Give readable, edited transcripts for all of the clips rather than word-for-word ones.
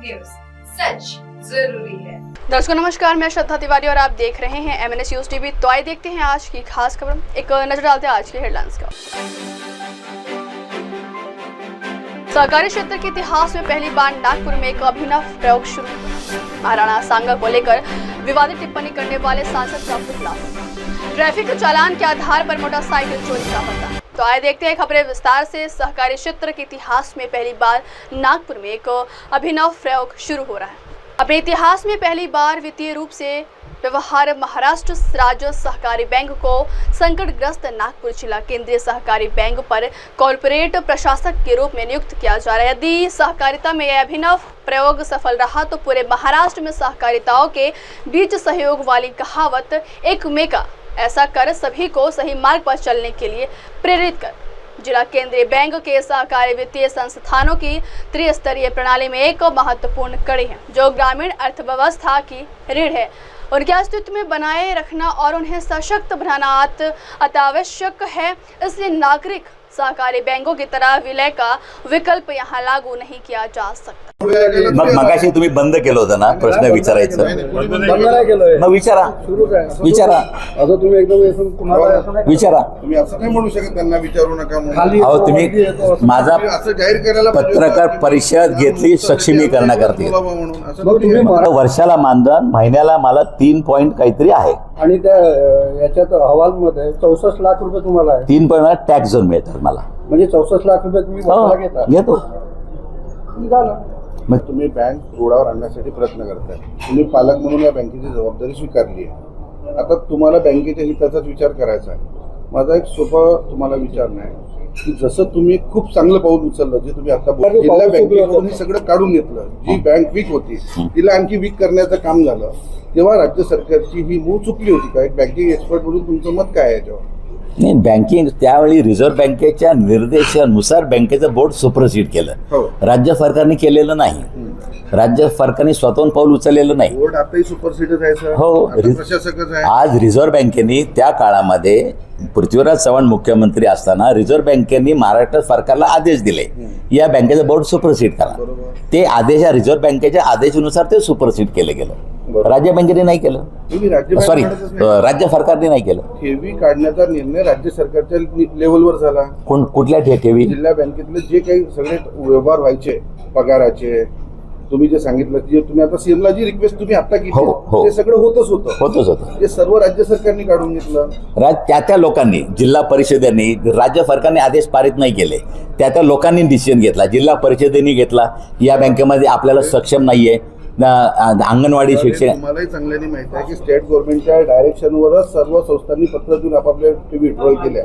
News, सच जरूरी है। दर्शकों नमस्कार, मैं श्रद्धा तिवारी और आप देख रहे हैं MNS न्यूज टीवी। तो आइए देखते हैं आज की खास खबर। एक नजर डालते हैं आज की हेडलाइंस का। सहकारी क्षेत्र के इतिहास में पहली बार नागपुर में एक अभिनव प्रयोग शुरू। महाराणा सांगा को लेकर विवादित टिप्पणी करने वाले सांसद का पुतला। ट्रैफिक चालान के आधार पर मोटरसाइकिल चोरी का पता। तो आइए देखते हैं खबरें विस्तार से। सहकारी क्षेत्र के इतिहास में पहली बार नागपुर में एक अभिनव प्रयोग शुरू हो रहा है। अपने इतिहास में पहली बार वित्तीय रूप से व्यवहार महाराष्ट्र राज्य सहकारी बैंक को संकटग्रस्त नागपुर जिला केंद्रीय सहकारी बैंक पर कॉर्पोरेट प्रशासक के रूप में नियुक्त किया जा रहा है। यदि सहकारिता में यह अभिनव प्रयोग सफल रहा तो पूरे महाराष्ट्र में सहकारिताओं के बीच सहयोग वाली कहावत एक मेका ऐसा कर सभी को सही मार्ग पर चलने के लिए प्रेरित कर जिला केंद्रीय बैंक के सहकारी वित्तीय संस्थानों की त्रिस्तरीय प्रणाली में एक महत्वपूर्ण कड़ी है जो ग्रामीण अर्थव्यवस्था की रीढ़ है। उनके अस्तित्व में बनाए रखना और उन्हें सशक्त बनाना अत्यावश्यक है। इसलिए नागरिक सहकारी बैंकों की तरह विलय का विकल्प यहाँ लागू नहीं किया जा सकता। मगाशी तुम्ही बंद केलं होतं ना प्रश्न विचारायचं, मग विचारा विचारा तुम्ही असं नाही म्हणू शकत त्यांना विचारू नका म्हणून। अहो तुम्ही माझा असं जाहीर करायला पत्रकार परिषद घेतली सक्षमीकरणाकरती म्हणून असं वर्षाला मानधन महिन्याला मला 3 पॉइंट काहीतरी आहे आणि त्या याच्यात अहवालमध्ये 64 लाख रुपये तुम्हाला आहे। 3 पॉइंट टॅक्स झोन मिळतात मला, म्हणजे 64 लाख रुपये तुम्ही वर्षाला घेता? घेतो। मग तुम्ही बँक रुळावर आणण्यासाठी प्रयत्न करताय, तुम्ही पालक म्हणून या बँकेची जबाबदारी स्वीकारली आहे। आता तुम्हाला बँकेच्या हिताचाच विचार करायचा आहे। माझा एक सोपा तुम्हाला विचार नाही की जसं तुम्ही खूप चांगलं पाऊल उचललं जे तुम्ही आता जिल्हा बँकेकडून हे सगळं काढून घेतलं, जी बँक वीक होती तिला आणखी वीक करण्याचं काम झालं, तेव्हा राज्य सरकारची ही मूळ चुकली होती का? एक बँकिंग एक्सपर्ट म्हणून तुमचं मत काय आहे याच्यावर? नाही, बँकिंग त्यावेळी रिझर्व्ह बँकेच्या निर्देशानुसार बँकेचं बोर्ड सुपरसीड केलं, राज्य सरकारने केलेलं नाही। राज्य सरकारने स्वतःहून पाऊल उचललेलं नाही। बोर्ड आताही सुपरसीडच आहे सर, हो, प्रशासकच आहे। आज रिझर्व्ह बँकेने त्या काळामध्ये पृथ्वीराज चव्हाण मुख्यमंत्री असताना रिझर्व्ह बँकेने महाराष्ट्र सरकारला आदेश दिले या बँकेचं बोर्ड सुपरसीड करा। ते आदेश रिझर्व्ह बँकेच्या आदेशानुसार ते सुपरसीड केलं गेलं, राज्य बँकेने नाही केलं, सॉरी राज्य सरकारने नाही केलं। ठेवी काढण्याचा निर्णय राज्य सरकारच्या लेवलवर झाला। कुठल्या ठेवी? जिल्हा बँकेतले जे काही सगळे व्यवहार व्हायचे पगाराचे, तुम्ही जे सांगितलं की तुम्ही आता सीएमला जी रिक्वेस्ट तुम्ही आता केली ते सगळं होतच होतं ते सर्व राज्य सरकारने काढून घेतलं। त्या लोकांनी, जिल्हा परिषदेने, राज्य सरकारने आदेश पारित नाही केले, त्या लोकांनी डिसिजन घेतला, जिल्हा परिषदेने घेतला या बँकेमध्ये आपल्याला सक्षम नाहीये अंगणवाडी शिक्षण। तुम्हालाही चांगल्याने माहिती आहे की स्टेट गव्हर्नमेंटच्या डायरेक्शनवरच सर्व संस्थांनी पत्र देऊन आपापल्या विड्रॉल केल्या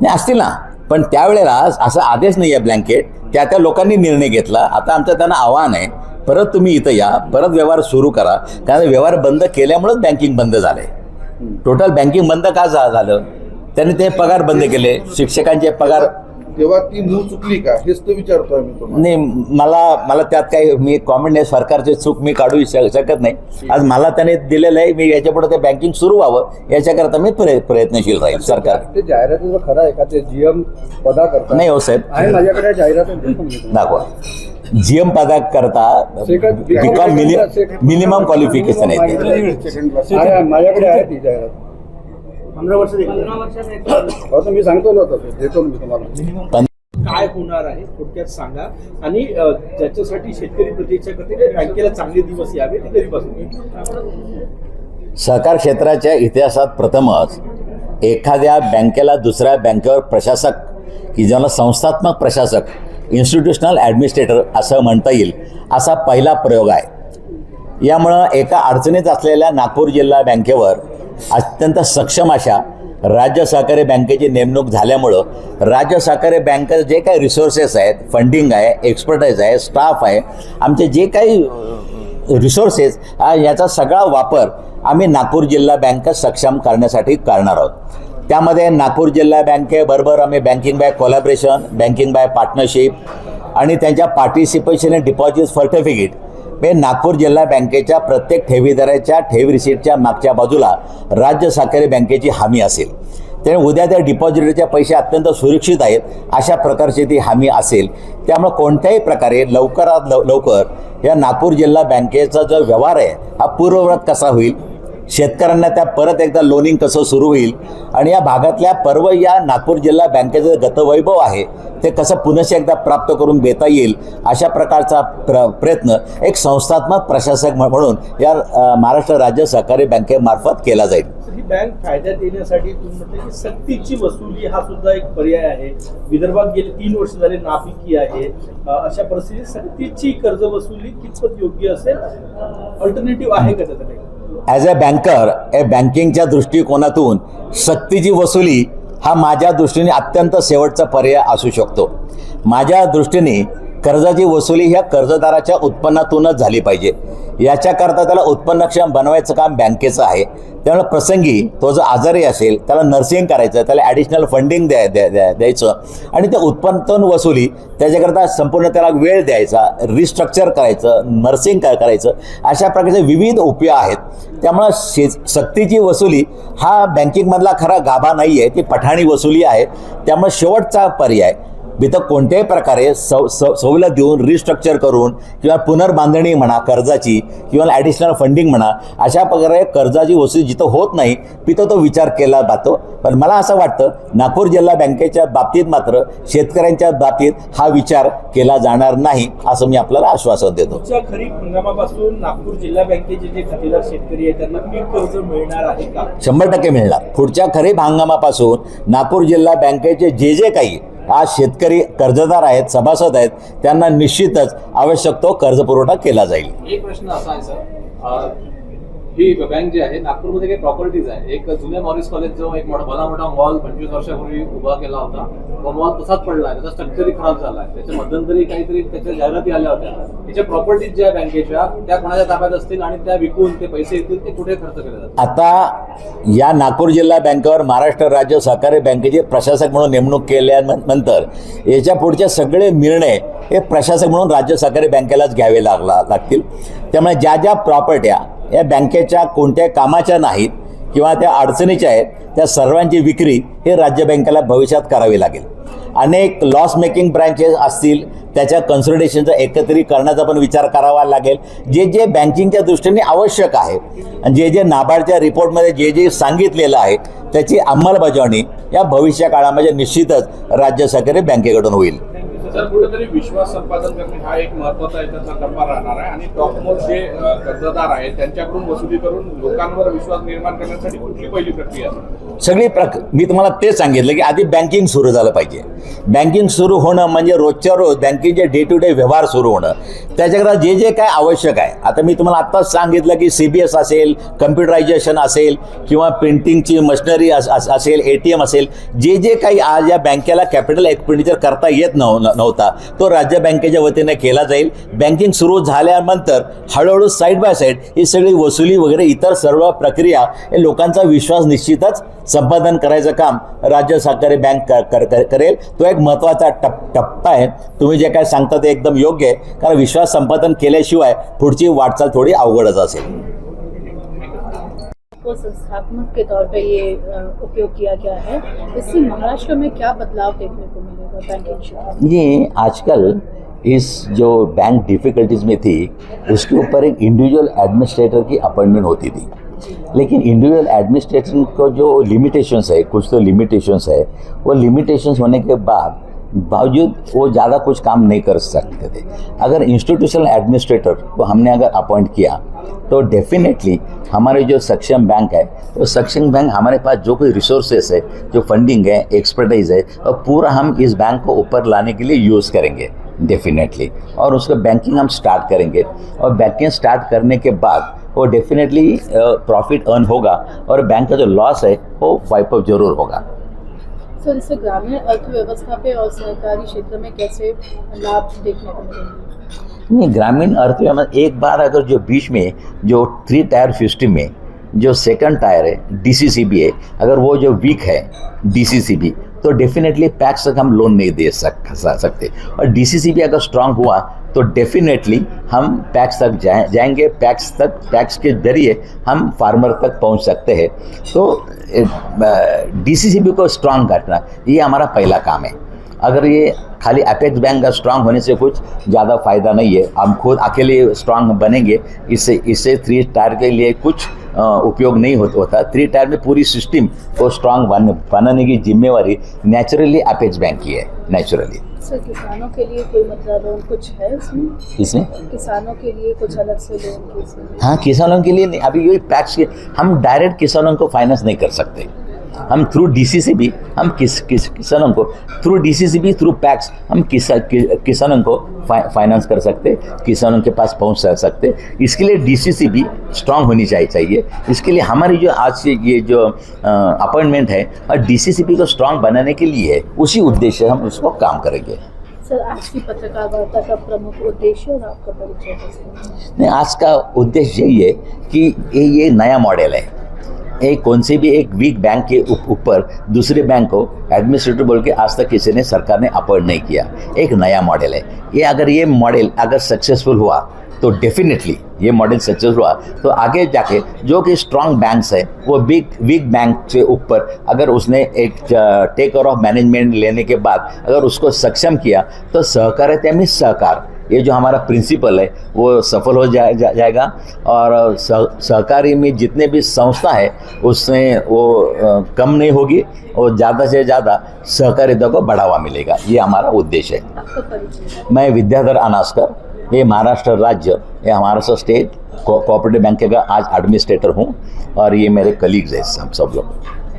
नाही असतील ना, पण त्यावेळेला असा आदेश नाही आहे ब्लँकेट, त्या लोकांनी निर्णय घेतला। आता आमचं त्यांना आव्हान आहे, परत तुम्ही इथं या, परत व्यवहार सुरू करा, कारण व्यवहार बंद केल्यामुळेच बँकिंग बंद झाले। टोटल बँकिंग बंद का झालं? त्यांनी ते पगार बंद केले, शिक्षकांचे पगार। तेव्हा ती मूळ चुकली का हेच तर विचारतोय मी तुम्हाला। नाही, मला त्यात काही मी कॉमेंट नाही, सरकारची चूक मी काढू शकत नाही। आज मला त्याने दिलेलं आहे, मी याच्यापुढे ते बँकिंग सुरू व्हावं याच्याकरता मी प्रयत्नशील राहील। सरकार ते जाहिरातीचं खरं आहे का? ते जीएम पदा करता नाही हो साहेब, आहे माझ्याकडे जाहिरात दाखवा। जीएम पदा करता मिनिमम क्वालिफिकेशन आहे ते। माझ्याकडे आहे ती जाहिरात 15 वर्ष मी सांगतो ना, देतो मी तुम्हाला। काय होणार आहे थोडक्यात सांगा, आणि ज्याच्यासाठी शेतकरी प्रतीक्षा करते की बँकेला चांगले दिवस यावे ते कधीपासून? सहकार क्षेत्राच्या इतिहासात प्रथमच एखाद्या बँकेला दुसऱ्या बँकेवर प्रशासक की ज्याला संस्थात्मक प्रशासक, इन्स्टिट्यूशनल ॲडमिनिस्ट्रेटर असं म्हणता येईल, असा पहिला प्रयोग आहे। यामुळं एका अडचणीत असलेल्या नागपूर जिल्हा बँकेवर अत्यंत सक्षम अशा राज्य सहकारी बँकेची नेमणूक झाल्यामुळं राज्य सहकारी बँकेचे जे काही रिसोर्सेस आहेत, फंडिंग आहे, एक्सपर्टाईज आहे, स्टाफ आहे, आमचे जे काही रिसोर्सेस याचा सगळा वापर आम्ही नागपूर जिल्हा बँक सक्षम करण्यासाठी करणार आहोत। त्यामध्ये नागपूर जिल्हा बँकेबरोबर आम्ही banking by collaboration, banking by partnership आणि त्यांच्या पार्टिसिपेशन इन डिपॉझिट सर्टिफिकेट हे नागपूर जिल्हा बँकेच्या प्रत्येक ठेवीदाराच्या ठेवी रिसीटच्या मागच्या बाजूला राज्य सहकारी बँकेची हमी असेल। त्यामुळे उद्या त्या डिपॉझिटरचे पैसे अत्यंत सुरक्षित आहेत अशा प्रकारची ती हमी असेल। त्यामुळे कोणत्याही प्रकारे लवकरात लवकर या नागपूर जिल्हा बँकेचा जो व्यवहार आहे हा पूर्ववत कसा होईल, शेतकऱ्यांना त्या परत एकदा लोनिंग कसं सुरू होईल आणि या भागातल्या या नागपूर जिल्हा बँकेचं गतवैभव आहे ते कसं पुनश्च एकदा प्राप्त करून देता येईल अशा प्रकारचा प्रयत्न एक संस्थात्मक प्रशासक म्हणून या महाराष्ट्र राज्य सहकारी बँकेमार्फत केला जाईल. ही बँक फायद्यात येण्यासाठी तुम्ही म्हटलं की सक्तीची वसुली हा सुद्धा एक पर्याय आहे. विदर्भात गेले 3 वर्ष झाले नापिकी आहे. अशा परिस्थितीत सक्तीची कर्ज वसुली कितपत योग्य असेल, अल्टरनेटिव्ह आहे का त्याचा काही? ॲज अ बँकर बँकिंगच्या दृष्टिकोनातून सक्तीची वसुली हा माझ्या दृष्टीने अत्यंत शेवटचा पर्याय असू शकतो. माझ्या दृष्टीने कर्जाची वसुली ह्या कर्जदाराच्या उत्पन्नातूनच झाली पाहिजे. याच्याकरता त्याला उत्पन्नक्षम बनवायचं काम बँकेचं आहे. त्यामुळे प्रसंगी तो जर आजारी असेल त्याला नर्सिंग करायचं, त्याला ॲडिशनल फंडिंग द्यायचं आणि त्या उत्पन्न वसुली त्याच्याकरता संपूर्ण त्याला वेळ द्यायचा, रिस्ट्रक्चर करायचं, नर्सिंग करायचं, अशा प्रकारचे विविध उपाय आहेत. त्यामुळं सक्तीची वसुली हा बँकिंगमधला खरा गाभा नाही आहे, ती पठाणी वसुली आहे. त्यामुळे शेवटचा पर्याय इथं कोणत्याही प्रकारे सवलत देऊन रिस्ट्रक्चर करून किंवा पुनर्बांधणी म्हणा कर्जाची किंवा ॲडिशनल फंडिंग म्हणा अशा प्रकारे कर्जाची वसुली जिथं होत नाही तिथं तो विचार केला जातो. पण मला असं वाटतं नागपूर जिल्हा बँकेच्या बाबतीत मात्र शेतकऱ्यांच्या बाबतीत हा विचार केला जाणार नाही असं मी आपल्याला आश्वासन देतो. पुढच्या खरीप हंगामापासून नागपूर जिल्हा बँकेचे जे खातेदार शेतकरी आहेत त्यांना पीक कर्ज मिळणार आहे का? 100% मिळणार. पुढच्या खरीप हंगामापासून नागपूर जिल्हा बँकेचे जे काही आज शेतकरी कर्जदार आहेत, सभासद आहेत, त्यांना निश्चितच आवश्यक तो कर्ज पुरवठा केला जाईल. एक प्रश्न असा आहे सर, ही बँक जी आहे नागपूरमध्ये काही प्रॉपर्टीज आहे. एक जुन्या मॉरिस कॉलेज जो एक मोठा मॉल 25 वर्षापूर्वी उभा केला होता, तो मॉल तसाच पडला आहे, त्याचा स्ट्रक्चरही खराब झाला आहे. त्याच्या मध्यंतरी काहीतरी त्याच्या जाहिराती आल्या होत्या. त्याच्या प्रॉपर्टीज ज्या बँकेच्या त्या कोणाच्या ताब्यात असतील आणि त्या विकून ते पैसे येतील ते कुठे खर्च केले जातात? आता या नागपूर जिल्हा बँकेवर महाराष्ट्र राज्य सहकारी बँकेचे प्रशासक म्हणून नेमणूक केल्यानंतर याच्या पुढचे सगळे निर्णय हे प्रशासक म्हणून राज्य सहकारी बँकेलाच घ्यावे लागतील. त्यामुळे ज्या प्रॉपर्ट्या या बँकेच्या कोणत्या कामाच्या नाहीत किंवा त्या अडचणीच्या आहेत त्या सर्वांची विक्री हे राज्य बँकेला भविष्यात करावी लागेल. अनेक लॉस मेकिंग ब्रँचेस असतील त्याच्या कन्सॉलिडेशनचा एकत्रीकरणाचा पण विचार करावा लागेल. जे बँकिंगच्या दृष्टीने आवश्यक आहे आणि जे नाबार्डच्या रिपोर्टमध्ये जे सांगितलेलं आहे त्याची अंमलबजावणी या भविष्य काळामध्ये निश्चितच राज्य सहकारी बँकेकडून होईल. सर, कुठेतरी विश्वास संपादन करणे हा एक महत्त्वाचा याचा टप्पा राहणार आहे आणि टॉपमोस्ट जे कर्जदार आहेत त्यांच्याकडून वसुली करून लोकांवर विश्वास निर्माण करण्यासाठी कुठली पहिली प्रक्रिया सगळी मी तुम्हाला तेच सांगितलं की आधी बँकिंग सुरू झालं पाहिजे. बँकिंग सुरू होणं म्हणजे रोजच्या रोज बँकिंगचे डे टू डे व्यवहार सुरू होणं, त्याच्याकरता जे काय आवश्यक आहे. आता मी तुम्हाला आत्ताच सांगितलं की CBS असेल, कम्प्युटरायझेशन असेल किंवा प्रिंटिंगची मशिनरी असेल, ATM असेल, जे काही आज या बँकेला कॅपिटल एक्सपेंडिचर करता येत नव्हता तो राज्य बँकेच्या वतीने केला जाईल. बँकिंग सुरू झाल्यानंतर हळूहळू साईड बाय साईड ही सगळी वसुली वगैरे इतर सर्व प्रक्रिया हे लोकांचा विश्वास निश्चितच संपादन करायचं काम राज्य सहकारी बँक करेल. तो एक महत्त्वाचा टप्पा आहे. तुम्ही जे काय सांगता ते एकदम योग्य आहे, कारण विश्वास संपादन केल्याशिवाय पुढची वाटचाल थोडी अवघडच असेल. को संस्थात्मक के तौर पे ये उपयोग किया गया है, इससे महाराष्ट्र में क्या बदलाव देखने को मिलेगा बैंकिंग क्षेत्र में? ये आजकल इस जो बैंक डिफ़िकल्टीज में थी उसके ऊपर एक इंडिविजुअल एडमिनिस्ट्रेटर की अपॉइंटमेंट होती थी, लेकिन इंडिविजुअल एडमिनिस्ट्रेशन को जो लिमिटेशंस है, कुछ तो लिमिटेशंस है, वो लिमिटेशंस होने के बावजूद वो ज़्यादा कुछ काम नहीं कर सकते थे. अगर इंस्टीट्यूशनल एडमिनिस्ट्रेटर को हमने अगर अपॉइंट किया तो डेफिनेटली हमारे जो सक्षम बैंक है वो सक्षम बैंक हमारे पास जो कोई रिसोर्सेस है, जो फंडिंग है, एक्सपर्टाइज है, और पूरा हम इस बैंक को ऊपर लाने के लिए यूज़ करेंगे डेफिनेटली. और उसका बैंकिंग हम स्टार्ट करेंगे और बैंकिंग स्टार्ट करने के बाद वो डेफिनेटली प्रॉफिट अर्न होगा और बैंक का जो लॉस है वो वाइप आउट जरूर होगा. सर, इससे ग्रामीण अर्थव्यवस्था पे और सहकारी क्षेत्र में कैसे लाभ देखने को मिलेंगे? नहीं, ग्रामीण अर्थव्यवस्था एक बार अगर जो बीच में जो 3 टायर सिस्टम में जो सेकंड टायर है DCCB है, अगर वो जो वीक है DCCB तो डेफिनेटली पैक्स तक हम लोन नहीं दे सकते. और DCCB अगर स्ट्रांग हुआ तो डेफिनेटली हम पैक्स तक जाएंगे. पैक्स के जरिए हम फार्मर तक पहुंच सकते हैं. तो DCCB को स्ट्रांग करना ये हमारा पहला काम है. अगर ये खाली अपेक्स बैंक का स्ट्रांग होने से कुछ ज़्यादा फायदा नहीं है। हम खुद अकेले स्ट्रांग बनेंगे, इससे 3 टायर के लिए कुछ उपयोग नहीं होता। 3 टायर में पूरी सिस्टम को स्ट्रांग बनाने की जिम्मेवारी नेचुरली अपेक्स बैंक की है। नेचुरली सर, किसानों के लिए कोई मतलब लोन कुछ है इसमें? किसानों के लिए कुछ अलग से लोन? हाँ, किसानों के लिए नहीं। अभी यही पैक्स के हम डायरेक्ट किसानों को फाइनेंस नहीं कर सकते। हम थ्रू डीसीसी भी हम किसानों को थ्रू डीसीसी भी थ्रू पैक्स हम किसानों को फाइनेंस कर सकते, किसानों के पास पहुंच सकते। इसके लिए डीसीसी भी स्ट्रांग होनी चाहिए। इसके लिए हमारी जो आज से ये जो अपॉइंटमेंट है और डीसीसीपी को स्ट्रांग बनाने के लिए है, उसी उद्देश्य हम उसको काम करेंगे। सर, आज की पत्रकार वार्ता का प्रमुख उद्देश्य और आपका परिचय? नहीं, आज का उद्देश्य यही है कि ये नया मॉडल है। एक कौन से भी एक वीक बैंक के ऊपर दूसरे बैंक को एडमिनिस्ट्रेटर बोल के आज तक किसी ने सरकार ने अपॉइंट नहीं किया। एक नया मॉडल है ये। अगर ये मॉडल अगर सक्सेसफुल हुआ तो डेफिनेटली ये मॉडल सक्सेसफुल हुआ तो आगे जाके जो कि स्ट्रांग बैंक्स है वो वीक बैंक के ऊपर अगर उसने एक टेक ओवर ऑफ मैनेजमेंट लेने के बाद अगर उसको सक्षम किया तो सहकारिता में सहकार, ये जो हमारा प्रिंसिपल है वो सफल हो जाएगा। और सहकारी में जितने भी संस्था है उसमें वो कम नहीं होगी और ज़्यादा से ज़्यादा सहकारिता को बढ़ावा मिलेगा। ये हमारा उद्देश्य है। मैं विद्याधर अनास्कर, ये महाराष्ट्र राज्य या महाराष्ट्र स्टेट कोऑपरेटिव बैंक का आज एडमिनिस्ट्रेटर हूँ और ये मेरे कलीग्स हैं सब लोग।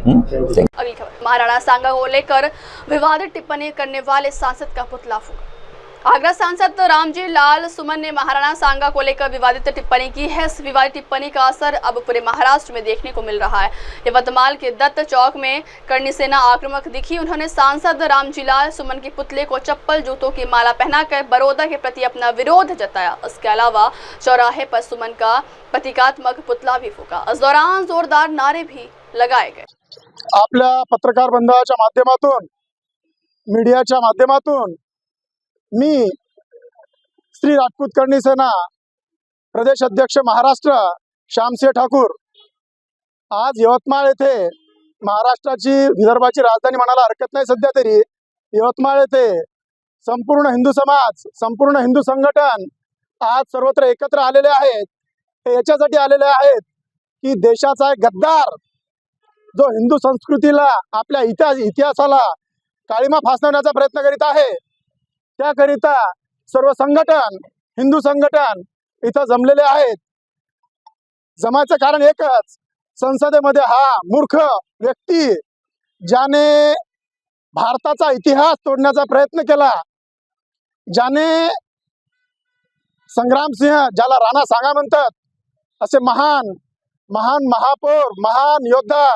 अगली खबर, महाराणा सांगा को लेकर विवादित टिप्पणी करने वाले सांसद का पुतला फूंका। आगरा सांसद रामजी लाल सुमन ने महाराणा सांगा को लेकर विवादित टिप्पणी की है। इस विवादित टिप्पणी का असर अब पूरे महाराष्ट्र में देखने को मिल रहा है। यवतमाल के दत्त चौक में करणी सेना आक्रामक दिखी। उन्होंने सांसद रामजी लाल सुमन के पुतले को चप्पल जूतों की माला पहनाकर बड़ौदा के प्रति अपना विरोध जताया। इसके अलावा चौराहे पर सुमन का प्रतीकात्मक पुतला भी फूंका। इस दौरान जोरदार नारे भी लगाए गए। आपल्या पत्रकार बंधूच्या माध्यमातून, मीडियाच्या माध्यमातून मी श्री राजपूत करणी सेना प्रदेश अध्यक्ष महाराष्ट्र श्यामसिंह ठाकूर आज यवतमाळ येथे, महाराष्ट्राची विदर्भाची राजधानी म्हणायला हरकत नाही सध्या तरी, यवतमाळ येथे संपूर्ण हिंदू समाज, संपूर्ण हिंदू संघटन आज सर्वत्र एकत्र आलेले आहेत। ते याच्यासाठी आलेले आहेत की देशाचा एक गद्दार जो हिंदू संस्कृतीला, आपल्या इतिहासाला काळीमा फासण्याचा प्रयत्न करीत आहे, त्याकरिता सर्व संघटन, हिंदू संघटन इथं जमलेले आहेत। जमायचं कारण एकच, संसदेमध्ये हा मूर्ख व्यक्ती ज्याने भारताचा इतिहास तोडण्याचा प्रयत्न केला, ज्याने संग्रामसिंह, ज्याला राणा सांगा म्हणतात, असे महान महापौर, महान योद्धा,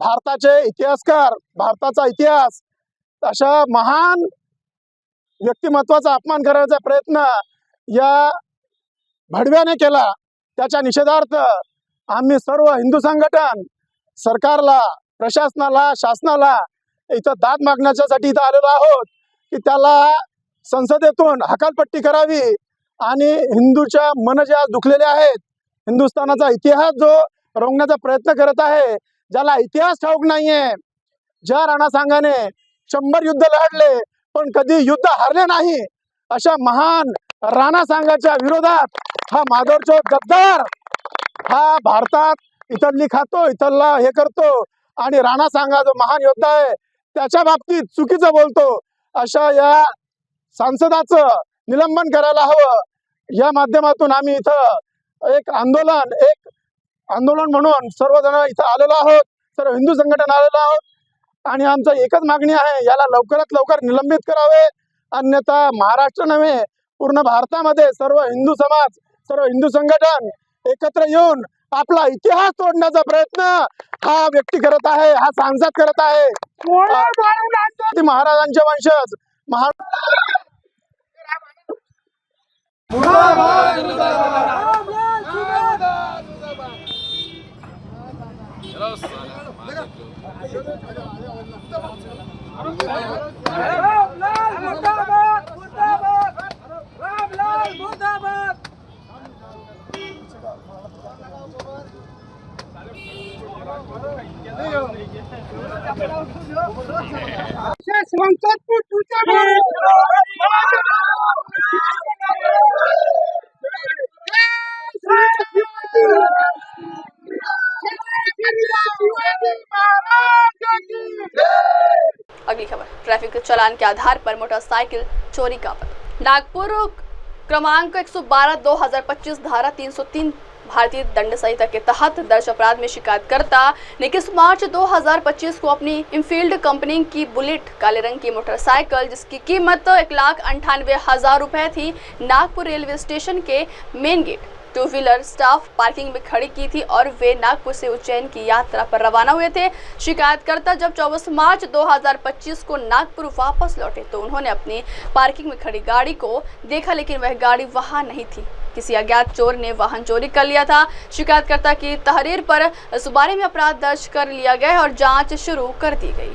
भारताचे इतिहासकार, भारताचा इतिहास, अशा महान व्यक्तिमत्वाचा अपमान करण्याचा प्रयत्न या भडव्याने केला। त्याच्या निषेधार्थ आम्ही सर्व हिंदू संघटन सरकारला, प्रशासनाला, शासनाला इथं दाद मागण्यासाठी इथं आलेलो आहोत की त्याला संसदेतून हकालपट्टी करावी आणि हिंदूच्या मन ज्या दुखलेले आहेत, हिंदुस्थानाचा इतिहास जो रंगण्याचा प्रयत्न करत आहे, ज्याला इतिहास ठाऊक नाहीये, ज्या राणा सांगाने 100 युद्ध लढले पण कधी युद्ध हारले नाही, अशा महान राणा सांगाच्या विरोधात हा माधवचोर गद्दार हा भारतात इथली खातो, इथला हे करतो आणि राणा सांगा जो महान योद्धा आहे त्याच्या बाबतीत चुकीचं बोलतो, अशा या सांसदाचं निलंबन करायला हवं। या माध्यमातून आम्ही इथं एक आंदोलन म्हणून सर्वजण इथं आलेलो आहोत, सर्व हिंदू संघटन आलेलो आहोत आणि आमची एकच मागणी आहे, याला लवकरात लवकर निलंबित करावे, अन्यथा महाराष्ट्र नव्हे पूर्ण भारतामध्ये सर्व हिंदू समाज, सर्व हिंदू संघटन एकत्र येऊन आपला इतिहास तोडण्याचा प्रयत्न हा व्यक्ती करत आहे, हा सांसद करत आहे। महाराजांचे वंशज अगली खबर, ट्रैफिक चालान के आधार पर मोटरसाइकिल चोरी का आरोप। नागपुर क्रमांक 112 2025 धारा 303 भारतीय दंड संहिता के तहत दर्ज अपराध में शिकायतकर्ता ने 21 मार्च 2025 को अपनी इनफील्ड कंपनी की बुलेट काले रंग की मोटरसाइकिल जिसकी कीमत 1,98,000 रुपए थी, नागपुर रेलवे स्टेशन के main gate two wheeler staff parking में खड़ी की थी और वे नागपुर से उज्जैन की यात्रा पर रवाना हुए थे। शिकायतकर्ता जब 24 मार्च 2025 को नागपुर वापस लौटे तो उन्होंने अपनी पार्किंग में खड़ी गाड़ी को देखा, लेकिन वह गाड़ी वहां नहीं थी। किसी अज्ञात चोर ने वाहन चोरी कर लिया था। शिकायतकर्ता की तहरीर पर इस बारे में अपराध दर्ज कर लिया गया और जांच शुरू कर दी गई।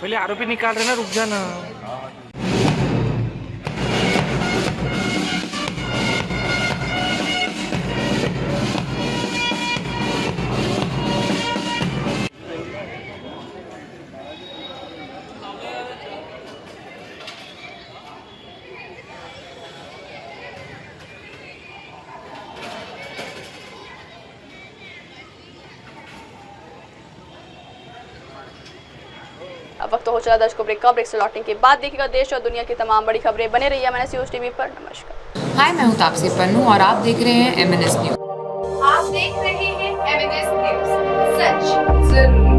पहले आरोपी निकाल रहे ना, रुक जाना। अब वक्त हो चला दर्शकों ब्रेक का। ब्रेक से लौटने के बाद देखिएगा देश और दुनिया की तमाम बड़ी खबरें। बने रहिए MNS न्यूज़ टीवी पर। नमस्कार। हाय, मैं हूँ तापसी पन्नू और आप देख रहे हैं MNS न्यूज़। आप देख रहे हैं MNS न्यूज़, सच जरूरी।